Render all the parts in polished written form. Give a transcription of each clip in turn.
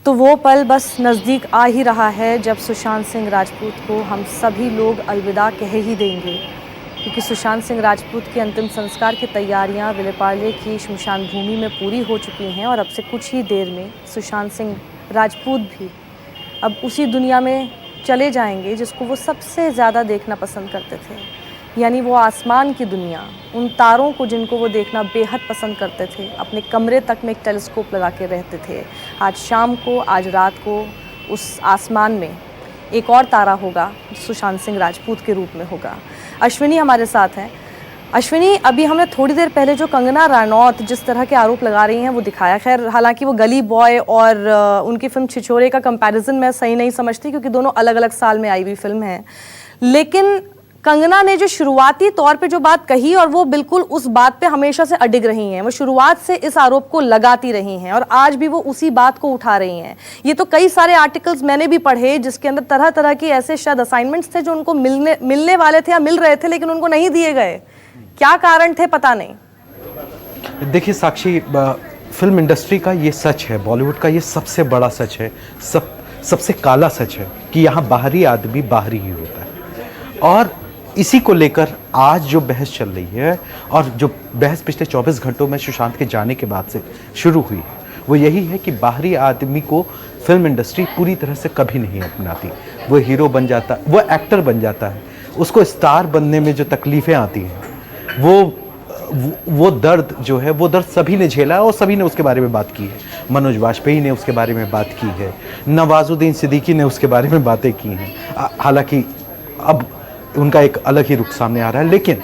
तो वो पल बस नज़दीक आ ही रहा है जब सुशांत सिंह राजपूत को हम सभी लोग अलविदा कह ही देंगे, क्योंकि सुशांत सिंह राजपूत के अंतिम संस्कार की तैयारियां विलेपार्ले की शमशान भूमि में पूरी हो चुकी हैं और अब से कुछ ही देर में सुशांत सिंह राजपूत भी अब उसी दुनिया में चले जाएंगे जिसको वो सबसे ज़्यादा देखना पसंद करते थे, यानी वो आसमान की दुनिया, उन तारों को जिनको वो देखना बेहद पसंद करते थे। अपने कमरे तक में एक टेलीस्कोप लगा के रहते थे। आज शाम को, आज रात को उस आसमान में एक और तारा होगा जो सुशांत सिंह राजपूत के रूप में होगा। अश्विनी हमारे साथ हैं। अश्विनी, अभी हमने थोड़ी देर पहले जो कंगना रनौत जिस तरह के आरोप लगा रही हैं वो दिखाया। खैर, हालांकि वो गली बॉय और उनकी फिल्म छिछोरे का कंपैरिजन मैं सही नहीं समझती, क्योंकि दोनों अलग अलग साल में आई हुई फिल्म है। लेकिन कंगना ने जो शुरुआती तौर पे जो बात कही, और वो बिल्कुल उस बात पे हमेशा से अडिग रही हैं, वो शुरुआत से इस आरोप को लगाती रही हैं और आज भी वो उसी बात को उठा रही हैं। ये तो कई सारे आर्टिकल्स मैंने भी पढ़े जिसके अंदर तरह तरह के ऐसे शायद असाइनमेंट्स थे जो उनको मिलने वाले थे या मिल रहे थे, लेकिन उनको नहीं दिए गए। क्या कारण थे पता नहीं। देखिए साक्षी, फिल्म इंडस्ट्री का ये सच है, बॉलीवुड का ये सबसे बड़ा सच है, सबसे काला सच है कि यहाँ बाहरी आदमी बाहरी ही होता है। और इसी को लेकर आज जो बहस चल रही है और जो बहस पिछले 24 घंटों में सुशांत के जाने के बाद से शुरू हुई है, वो यही है कि बाहरी आदमी को फिल्म इंडस्ट्री पूरी तरह से कभी नहीं अपनाती। वो हीरो बन जाता, वो एक्टर बन जाता है, उसको स्टार बनने में जो तकलीफ़ें आती हैं, वो दर्द जो है, वो दर्द सभी ने झेला है और सभी ने उसके बारे में बात की है। मनोज वाजपेयी ने उसके बारे में बात की है, नवाजुद्दीन सिद्दीकी ने उसके बारे में बातें की हैं। हालांकि अब उनका एक अलग ही रुख सामने आ रहा है। लेकिन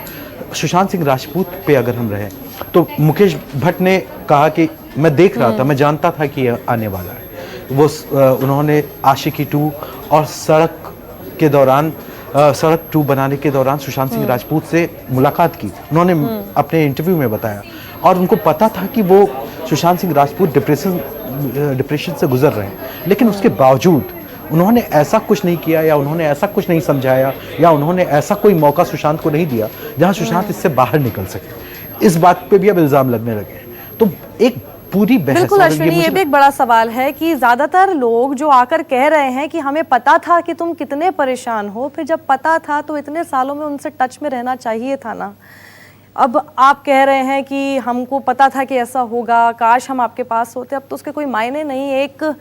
सुशांत सिंह राजपूत पे अगर हम रहें तो मुकेश भट्ट ने कहा कि मैं देख रहा था, मैं जानता था कि यह आने वाला है। वो उन्होंने आशिकी 2 और सड़क के दौरान सड़क 2 बनाने के दौरान सुशांत सिंह राजपूत से मुलाकात की। उन्होंने अपने इंटरव्यू में बताया और उनको पता था कि वो सुशांत सिंह राजपूत डिप्रेशन से गुजर रहे हैं, लेकिन उसके बावजूद उन्होंने ऐसा कुछ नहीं किया या उन्होंने ऐसा कुछ नहीं समझाया या उन्होंने ऐसा कोई मौका सुशांत को नहीं दिया जहां सुशांत इससे बाहर निकल सके। इस बात पे भी अब इल्ज़ाम लगने लगे। तो एक पूरी बहस। बिल्कुल अश्विनी, ये भी एक बड़ा सवाल है कि ज़्यादातर लोग जो आकर कह रहे हैं कि हमें पता था कि तुम कितने परेशान हो, फिर जब पता था तो इतने सालों में उनसे टच में रहना चाहिए था ना। अब आप कह रहे हैं कि हमको पता था कि ऐसा होगा, काश हम आपके पास होते। अब तो उसके कोई मायने नहीं। एक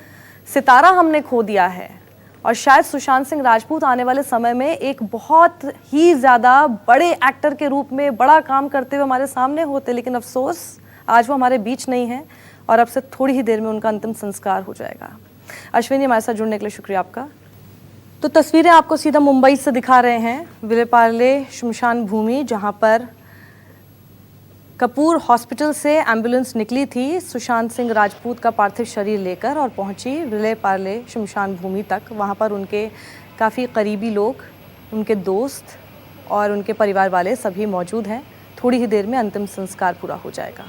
सितारा हमने खो दिया है और शायद सुशांत सिंह राजपूत आने वाले समय में एक बहुत ही ज़्यादा बड़े एक्टर के रूप में बड़ा काम करते हुए हमारे सामने होते, लेकिन अफसोस आज वो हमारे बीच नहीं है और अब से थोड़ी ही देर में उनका अंतिम संस्कार हो जाएगा। अश्विनी, हमारे साथ जुड़ने के लिए शुक्रिया आपका। तो तस्वीरें आपको सीधा मुंबई से दिखा रहे हैं, विलेपार्ले शमशान भूमि, जहाँ पर कपूर हॉस्पिटल से एम्बुलेंस निकली थी सुशांत सिंह राजपूत का पार्थिव शरीर लेकर और पहुंची विलेपार्ले शमशान भूमि तक। वहां पर उनके काफ़ी करीबी लोग, उनके दोस्त और उनके परिवार वाले सभी मौजूद हैं। थोड़ी ही देर में अंतिम संस्कार पूरा हो जाएगा।